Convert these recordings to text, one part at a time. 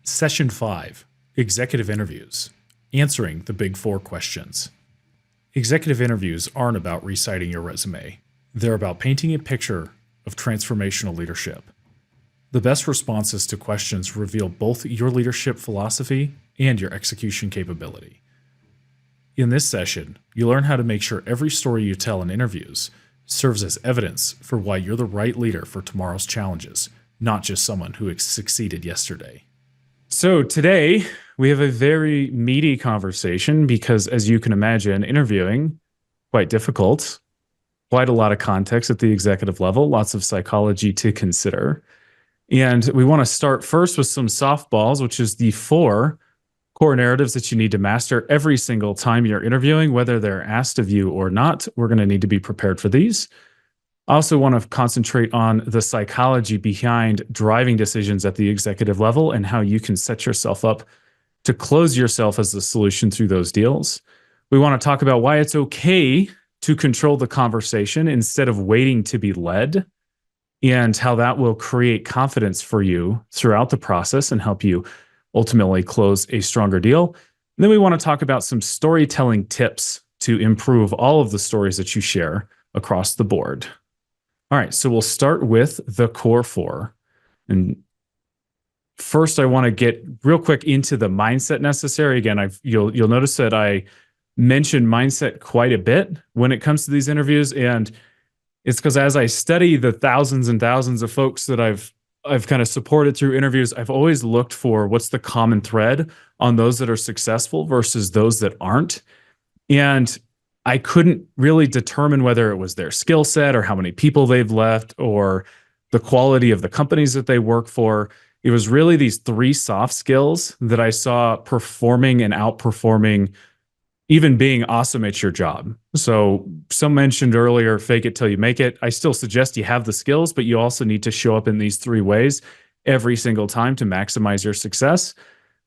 Session 5, Executive Interviews, Answering the Big Four Questions. Executive interviews aren't about reciting your resume. They're about painting a picture of transformational leadership. The best responses to questions reveal both your leadership philosophy and your execution capability. In this session, you learn how to make sure every story you tell in interviews serves as evidence for why you're the right leader for tomorrow's challenges, not just someone who succeeded yesterday. So today we have a very meaty conversation because, as you can imagine, interviewing, quite difficult, quite a lot of context at the executive level, lots of psychology to consider. And we want to start first with some softballs, which is the 4 core narratives that you need to master every single time you're interviewing, whether they're asked of you or not. We're going to need to be prepared for these. I also want to concentrate on the psychology behind driving decisions at the executive level and how you can set yourself up to close yourself as the solution through those deals. We want to talk about why it's okay to control the conversation instead of waiting to be led, and how that will create confidence for you throughout the process and help you ultimately close a stronger deal. And then we want to talk about some storytelling tips to improve all of the stories that you share across the board. All right, so we'll start with the core 4. And first, I want to get real quick into the mindset necessary. Again, you'll notice that I mentioned mindset quite a bit when it comes to these interviews, and it's because as I study the thousands and thousands of folks that I've kind of supported through interviews, I've always looked for what's the common thread on those that are successful versus those that aren't. And I couldn't really determine whether it was their skill set or how many people they've left or the quality of the companies that they work for. It was really these 3 soft skills that I saw performing and outperforming even being awesome at your job. So some mentioned earlier, fake it till you make it. I still suggest you have the skills, but you also need to show up in these 3 ways every single time to maximize your success.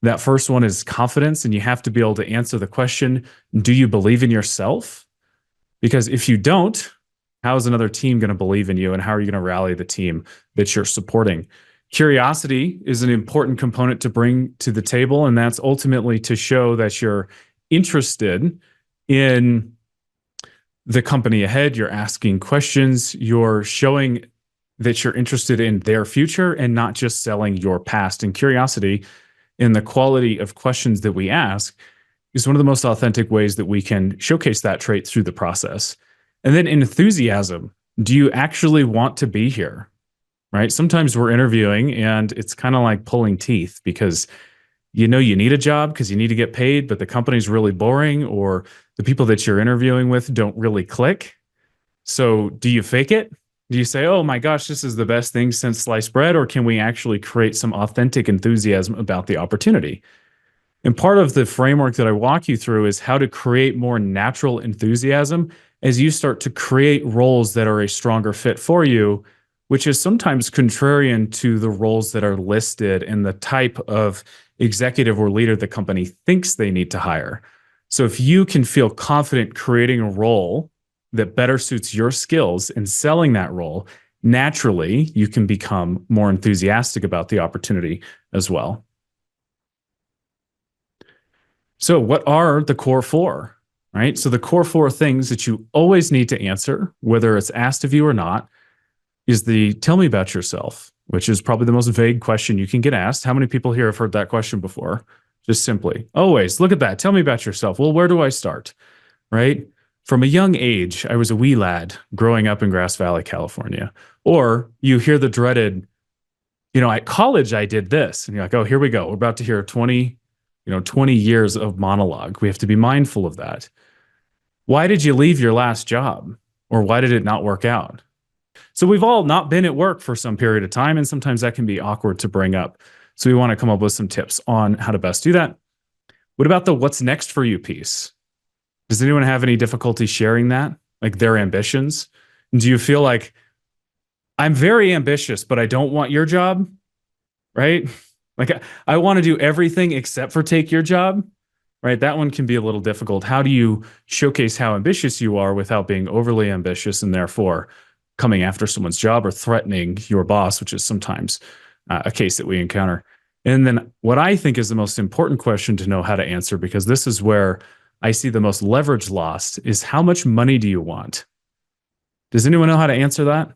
That first one is confidence, and you have to be able to answer the question, do you believe in yourself? Because if you don't, how is another team going to believe in you, and how are you going to rally the team that you're supporting? Curiosity is an important component to bring to the table, and that's ultimately to show that you're interested in the company ahead. You're asking questions. You're showing that you're interested in their future and not just selling your past. And curiosity in the quality of questions that we ask is one of the most authentic ways that we can showcase that trait through the process. And then enthusiasm. Do you actually want to be here? Right? Sometimes we're interviewing and it's kind of like pulling teeth because you know you need a job because you need to get paid, but the company's really boring or the people that you're interviewing with don't really click. So do you fake it? Do you say, oh my gosh, this is the best thing since sliced bread? Or can we actually create some authentic enthusiasm about the opportunity? And part of the framework that I walk you through is how to create more natural enthusiasm as you start to create roles that are a stronger fit for you, which is sometimes contrarian to the roles that are listed and the type of executive or leader the company thinks they need to hire. So if you can feel confident creating a role that better suits your skills and selling that role, naturally, you can become more enthusiastic about the opportunity as well. So what are the core 4, right? So the core 4 things that you always need to answer, whether it's asked of you or not, is the tell me about yourself, which is probably the most vague question you can get asked. How many people here have heard that question before? Just simply, always, look at that. Tell me about yourself. Well, where do I start, right? From a young age, I was a wee lad growing up in Grass Valley, California. Or you hear the dreaded, at college, I did this. And you're like, oh, here we go. We're about to hear 20 years of monologue. We have to be mindful of that. Why did you leave your last job? Or why did it not work out? So we've all not been at work for some period of time, and sometimes that can be awkward to bring up. So we want to come up with some tips on how to best do that. What about the what's next for you piece? Does anyone have any difficulty sharing that? Like their ambitions? Do you feel like, I'm very ambitious, but I don't want your job, right? Like I want to do everything except for take your job, right? That one can be a little difficult. How do you showcase how ambitious you are without being overly ambitious and therefore coming after someone's job or threatening your boss, which is sometimes a case that we encounter? And then what I think is the most important question to know how to answer, because this is where I see the most leverage lost, is how much money do you want? Does anyone know how to answer that?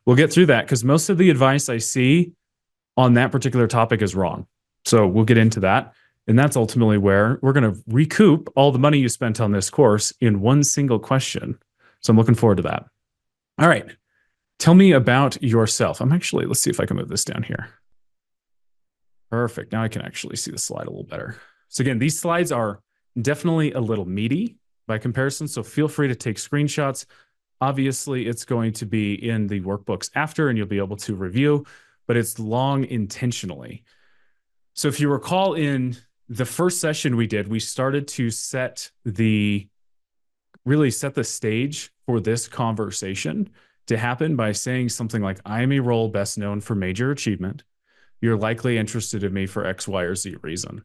We'll get through that because most of the advice I see on that particular topic is wrong. So we'll get into that. And that's ultimately where we're going to recoup all the money you spent on this course in one single question. So I'm looking forward to that. All right. Tell me about yourself. Let's see if I can move this down here. Perfect. Now I can actually see the slide a little better. So again, these slides are definitely a little meaty by comparison. So feel free to take screenshots. Obviously, it's going to be in the workbooks after, and you'll be able to review, but it's long intentionally. So if you recall in the first session we did, we started to really set the stage for this conversation to happen by saying something like, I am a role best known for major achievement. You're likely interested in me for X, Y, or Z reason.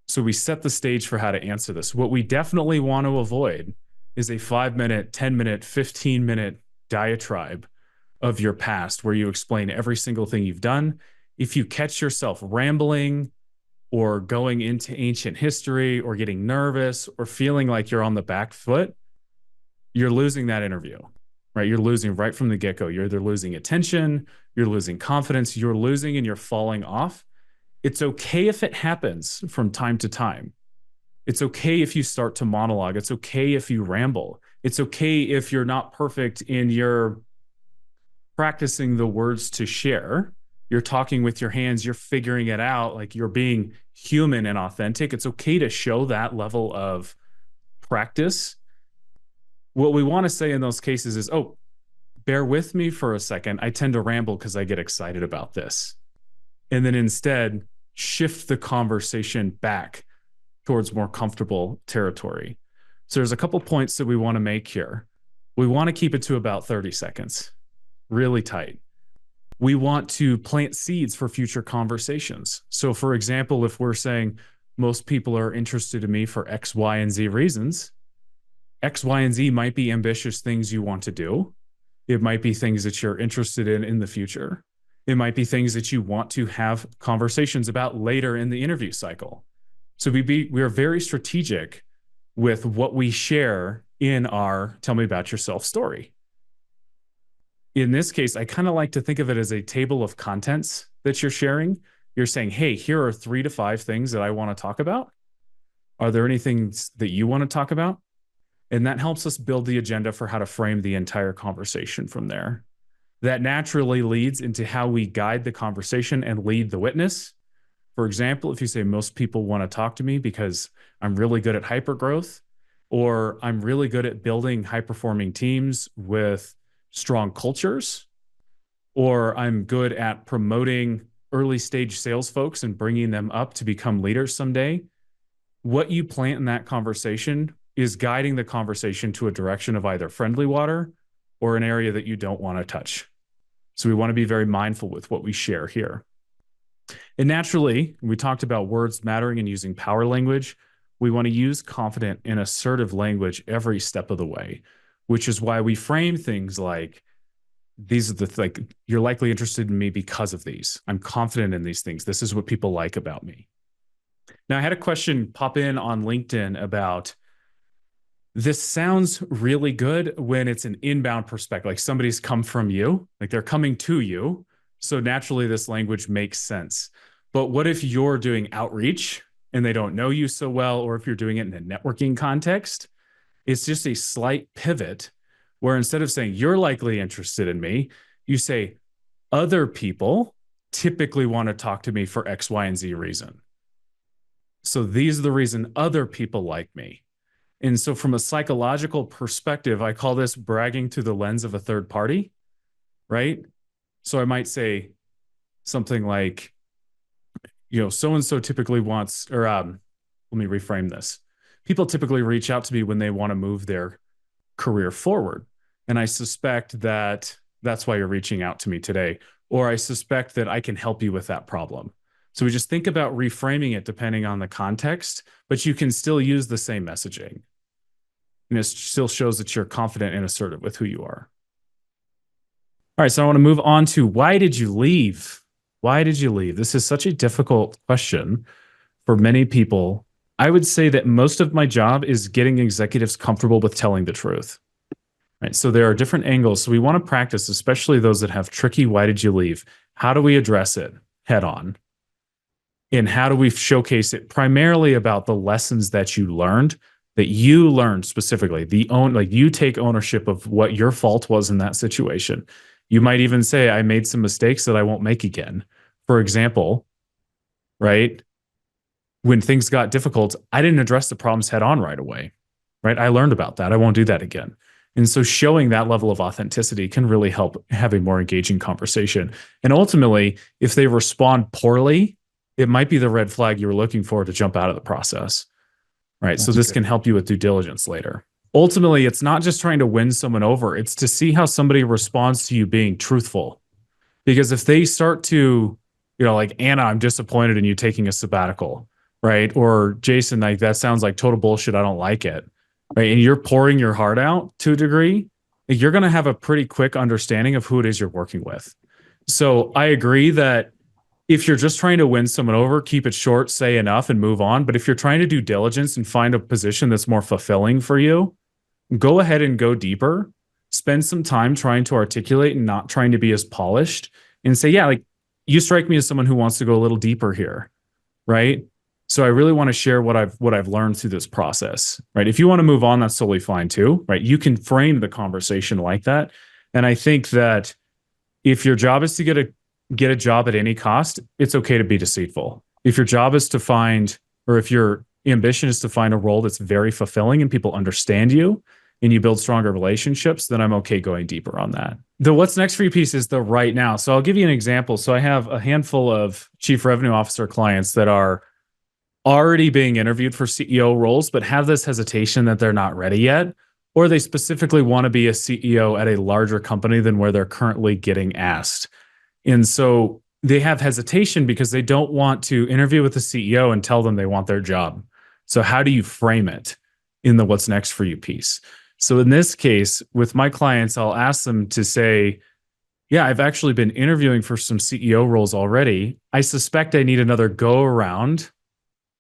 So we set the stage for how to answer this. What we definitely want to avoid is a 5-minute, 10-minute, 15-minute diatribe of your past where you explain every single thing you've done. If you catch yourself rambling or going into ancient history or getting nervous or feeling like you're on the back foot, you're losing that interview, right? You're losing right from the get-go. You're either losing attention, you're losing confidence, you're losing and you're falling off. It's okay if it happens from time to time. It's okay if you start to monologue. It's okay if you ramble. It's okay if you're not perfect in your practicing the words to share. You're talking with your hands, you're figuring it out, like you're being human and authentic. It's okay to show that level of practice. What we want to say in those cases is, oh, bear with me for a second. I tend to ramble because I get excited about this. And then instead, shift the conversation back towards more comfortable territory. So there's a couple points that we want to make here. We want to keep it to about 30 seconds, really tight. We want to plant seeds for future conversations. So for example, if we're saying most people are interested in me for X, Y, and Z reasons, X, Y, and Z might be ambitious things you want to do. It might be things that you're interested in the future. It might be things that you want to have conversations about later in the interview cycle. So we are very strategic with what we share in our Tell Me About Yourself story. In this case, I kind of like to think of it as a table of contents that you're sharing. You're saying, hey, here are 3 to 5 things that I want to talk about. Are there any things that you want to talk about? And that helps us build the agenda for how to frame the entire conversation from there. That naturally leads into how we guide the conversation and lead the witness. For example, if you say most people want to talk to me because I'm really good at hypergrowth, or I'm really good at building high-performing teams with strong cultures, or I'm good at promoting early-stage sales folks and bringing them up to become leaders someday, what you plant in that conversation is guiding the conversation to a direction of either friendly water or an area that you don't want to touch. So we want to be very mindful with what we share here. And naturally, we talked about words mattering and using power language. We want to use confident and assertive language every step of the way, which is why we frame things like, these are you're likely interested in me because of these. I'm confident in these things. This is what people like about me. Now, I had a question pop in on LinkedIn about, this sounds really good when it's an inbound perspective, like somebody's come from you, like they're coming to you. So naturally, this language makes sense. But what if you're doing outreach and they don't know you so well, or if you're doing it in a networking context? It's just a slight pivot where instead of saying you're likely interested in me, you say other people typically want to talk to me for X, Y, and Z reason. So these are the reason other people like me. And so from a psychological perspective, I call this bragging through the lens of a third party, right? So I might say something like, so-and-so typically wants, or let me reframe this. People typically reach out to me when they want to move their career forward. And I suspect that that's why you're reaching out to me today. Or I suspect that I can help you with that problem. So we just think about reframing it depending on the context, but you can still use the same messaging. And it still shows that you're confident and assertive with who you are. All right, so I want to move on to, why did you leave? Why did you leave? This is such a difficult question for many people. I would say that most of my job is getting executives comfortable with telling the truth. Right. So there are different angles. So we want to practice, especially those that have tricky, why did you leave? How do we address it head on? And how do we showcase it primarily about the lessons that you learned specifically, like you take ownership of what your fault was in that situation. You might even say, I made some mistakes that I won't make again. For example, right? When things got difficult, I didn't address the problems head on right away, right? I learned about that. I won't do that again. And so showing that level of authenticity can really help have a more engaging conversation. And ultimately, if they respond poorly, it might be the red flag you were looking for to jump out of the process, right? So this can help you with due diligence later. Ultimately, it's not just trying to win someone over, it's to see how somebody responds to you being truthful. Because if they start to, like, Anna, I'm disappointed in you taking a sabbatical, right? Or Jason, like, that sounds like total bullshit. I don't like it, right? And you're pouring your heart out to a degree, like, you're going to have a pretty quick understanding of who it is you're working with. So I agree that if you're just trying to win someone over, keep it short, say enough, and move on. But if you're trying to do diligence and find a position that's more fulfilling for you, go ahead and go deeper. Spend some time trying to articulate and not trying to be as polished, and say, yeah, like, you strike me as someone who wants to go a little deeper here, right? So I really want to share what I've learned through this process, right? If you want to move on, that's totally fine too, right? You can frame the conversation like that. And I think that if your job is to get a job at any cost, it's okay to be deceitful. If your job is to find, or if your ambition is to find a role that's very fulfilling and people understand you and you build stronger relationships, then I'm okay going deeper on that. The what's next for you piece is the right now. So I'll give you an example. So I have a handful of chief revenue officer clients that are already being interviewed for CEO roles, but have this hesitation that they're not ready yet, or they specifically want to be a CEO at a larger company than where they're currently getting asked. And so they have hesitation because they don't want to interview with the CEO and tell them they want their job. So how do you frame it in the what's next for you piece? So in this case, with my clients, I'll ask them to say, yeah, I've actually been interviewing for some CEO roles already. I suspect I need another go around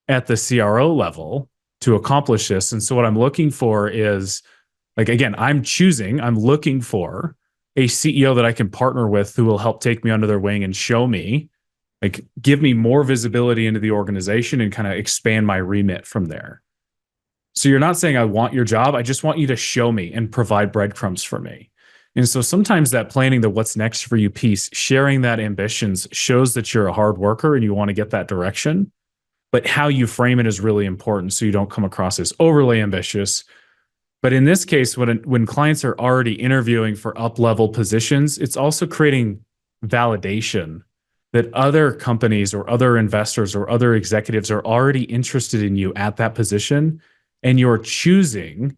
at the CRO level to accomplish this. And so what I'm looking for is, like, again, I'm looking for a CEO that I can partner with who will help take me under their wing and show me, like, give me more visibility into the organization and kind of expand my remit from there. So you're not saying I want your job. I just want you to show me and provide breadcrumbs for me. And so sometimes that planning the what's next for you piece, sharing that ambitions, shows that you're a hard worker and you want to get that direction. But how you frame it is really important so you don't come across as overly ambitious. But in this case, when clients are already interviewing for up-level positions, it's also creating validation that other companies or other investors or other executives are already interested in you at that position, and you're choosing,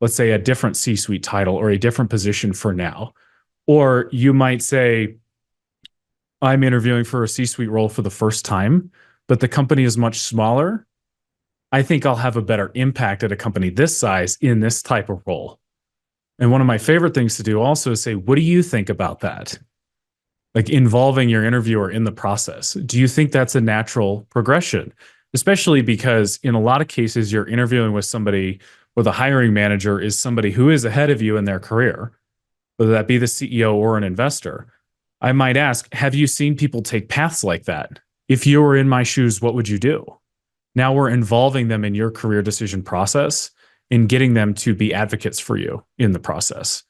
let's say, a different C-suite title or a different position for now. Or you might say, I'm interviewing for a C-suite role for the first time, but the company is much smaller. I think I'll have a better impact at a company this size in this type of role. And one of my favorite things to do also is say, what do you think about that? Like, involving your interviewer in the process. Do you think that's a natural progression? Especially because in a lot of cases, you're interviewing with somebody where the hiring manager is somebody who is ahead of you in their career, whether that be the CEO or an investor. I might ask, have you seen people take paths like that? If you were in my shoes, what would you do? Now we're involving them in your career decision process and getting them to be advocates for you in the process.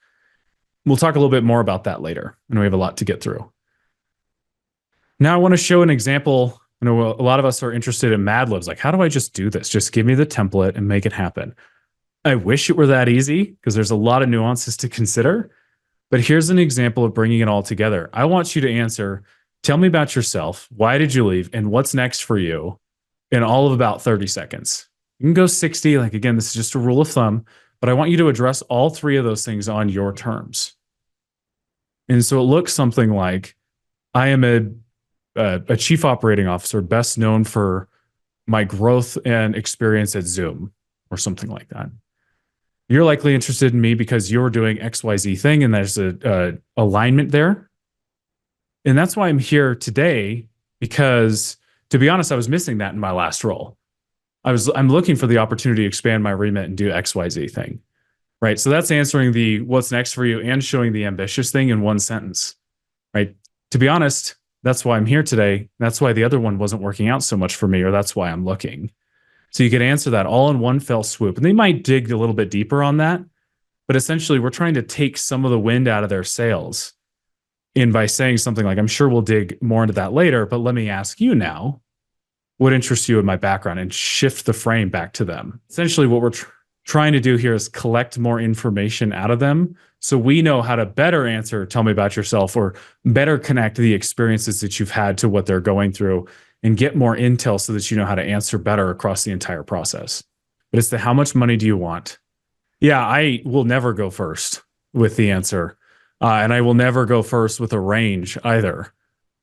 We'll talk a little bit more about that later, and we have a lot to get through. Now I want to show an example. A lot of us are interested in Mad Libs. Like, how do I just do this? Just give me the template and make it happen. I wish it were that easy because there's a lot of nuances to consider. But here's an example of bringing it all together. I want you to answer, tell me about yourself. Why did you leave? And what's next for you in all of about 30 seconds. You can go 60. Like, again, this is just a rule of thumb, but I want you to address all three of those things on your terms. And so it looks something like, I am a chief operating officer, best known for my growth and experience at Zoom, or something like that. You're likely interested in me because you're doing XYZ thing and there's a alignment there. And that's why I'm here today, because to be honest, I was missing that in my last role. I'm looking for the opportunity to expand my remit and do XYZ thing. Right. So that's answering the what's next for you and showing the ambitious thing in one sentence. Right. To be honest, that's why I'm here today. That's why the other one wasn't working out so much for me, or that's why I'm looking. So you could answer that all in one fell swoop. And they might dig a little bit deeper on that. But essentially, we're trying to take some of the wind out of their sails in by saying something like, I'm sure we'll dig more into that later, but let me ask you now, what interests you in my background, and shift the frame back to them. Essentially, what we're trying to do here is collect more information out of them so we know how to better answer, tell me about yourself, or better connect the experiences that you've had to what they're going through and get more intel so that you know how to answer better across the entire process. But it's the how much money do you want? Yeah, I will never go first with the answer. And I will never go first with a range either,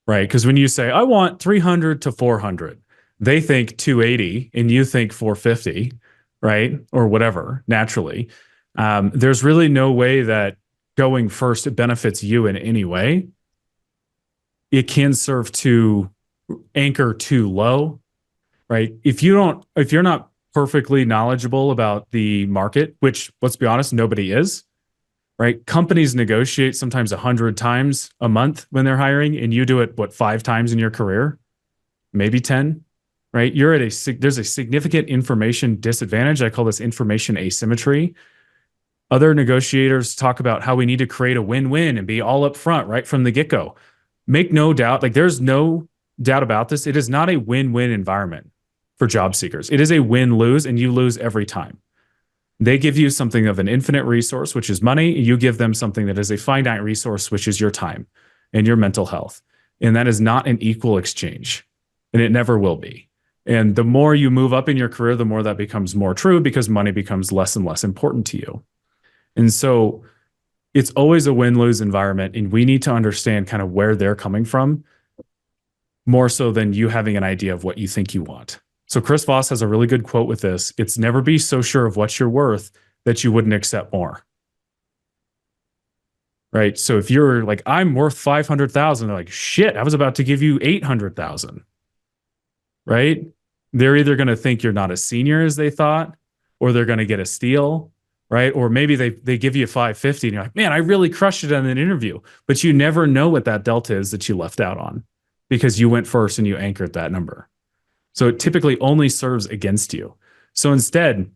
right? Because when you say, I want 300 to 400, they think 280 and you think 450, right? Or whatever, naturally. There's really no way that going first it benefits you in any way. It can serve to anchor too low, right? If you're not perfectly knowledgeable about the market, which let's be honest, nobody is, right? Companies negotiate sometimes 100 times a month when they're hiring, and you do it, what, 5 times in your career, maybe 10, right? There's a significant information disadvantage. I call this information asymmetry. Other negotiators talk about how we need to create a win-win and be all up front right from the get-go. Make no doubt, like there's no doubt about this. It is not a win-win environment for job seekers. It is a win-lose, and you lose every time. They give you something of an infinite resource, which is money. You give them something that is a finite resource, which is your time and your mental health. And that is not an equal exchange, and it never will be. And the more you move up in your career, the more that becomes more true, because money becomes less and less important to you. And so it's always a win-lose environment, and we need to understand kind of where they're coming from more so than you having an idea of what you think you want. So Chris Voss has a really good quote with this. It's never be so sure of what you're worth that you wouldn't accept more. Right? So if you're like, I'm worth 500,000, they're like, shit, I was about to give you 800,000. Right? They're either going to think you're not as senior as they thought, or they're going to get a steal, right? Or maybe they give you 550 and you're like, man, I really crushed it on an interview, but you never know what that delta is that you left out on because you went first and you anchored that number. So it typically only serves against you. So instead,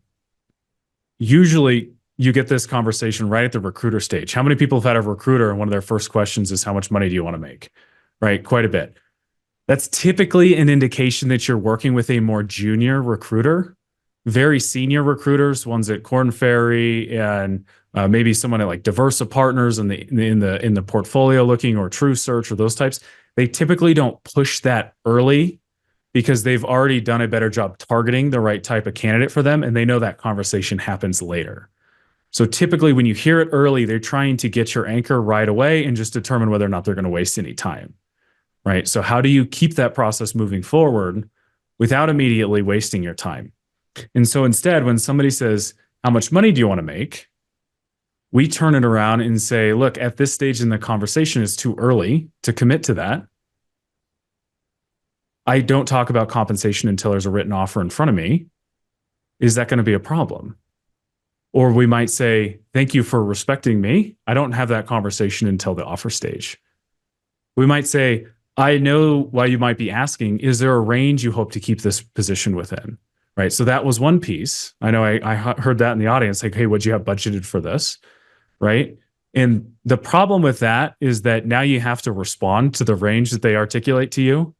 usually you get this conversation right at the recruiter stage. How many people have had a recruiter and one of their first questions is, how much money do you want to make? Right? Quite a bit. That's typically an indication that you're working with a more junior recruiter. Very senior recruiters, ones at Korn Ferry and maybe someone at like Diversa Partners in the portfolio looking, or True Search, or those types. They typically don't push that early because they've already done a better job targeting the right type of candidate for them, and they know that conversation happens later. So typically when you hear it early, they're trying to get your anchor right away and just determine whether or not they're going to waste any time, right? So how do you keep that process moving forward without immediately wasting your time? And so instead, when somebody says, how much money do you want to make? We turn it around and say, look, at this stage in the conversation, it's too early to commit to that. I don't talk about compensation until there's a written offer in front of me. Is that going to be a problem? Or we might say, thank you for respecting me. I don't have that conversation until the offer stage. We might say, I know why you might be asking, is there a range you hope to keep this position within? Right. So that was one piece. I know I heard that in the audience, like, hey, what'd you have budgeted for this? Right. And the problem with that is that now you have to respond to the range that they articulate to you,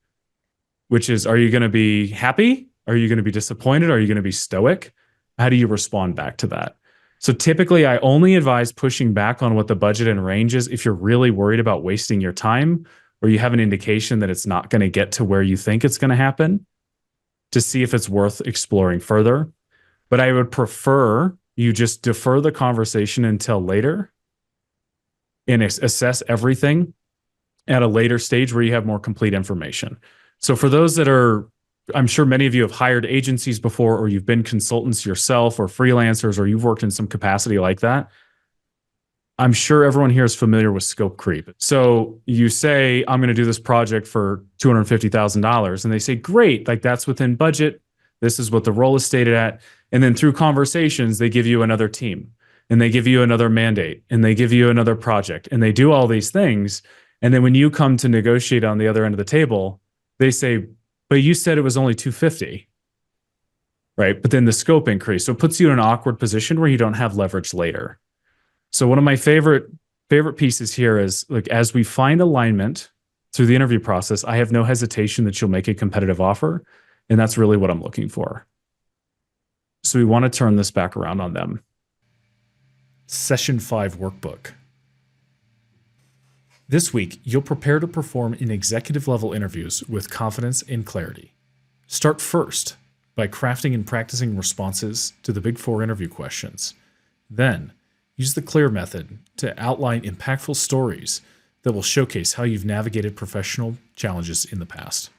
which is, are you going to be happy? Are you going to be disappointed? Are you going to be stoic? How do you respond back to that? So typically I only advise pushing back on what the budget and range is if you're really worried about wasting your time, or you have an indication that it's not going to get to where you think it's going to happen, to see if it's worth exploring further. But I would prefer you just defer the conversation until later and assess everything at a later stage where you have more complete information. So for those that are, I'm sure many of you have hired agencies before, or you've been consultants yourself, or freelancers, or you've worked in some capacity like that. I'm sure everyone here is familiar with scope creep. So you say, I'm going to do this project for $250,000. And they say, great, like that's within budget. This is what the role is stated at. And then through conversations, they give you another team and they give you another mandate and they give you another project and they do all these things. And then when you come to negotiate on the other end of the table, they say, but you said it was only 250, right? But then the scope increased. So it puts you in an awkward position where you don't have leverage later. So one of my favorite pieces here is, like, as we find alignment through the interview process, I have no hesitation that you'll make a competitive offer. And that's really what I'm looking for. So we want to turn this back around on them. Session 5 workbook. This week, you'll prepare to perform in executive level interviews with confidence and clarity. Start first by crafting and practicing responses to the Big Four interview questions. Then, use the CLEAR method to outline impactful stories that will showcase how you've navigated professional challenges in the past.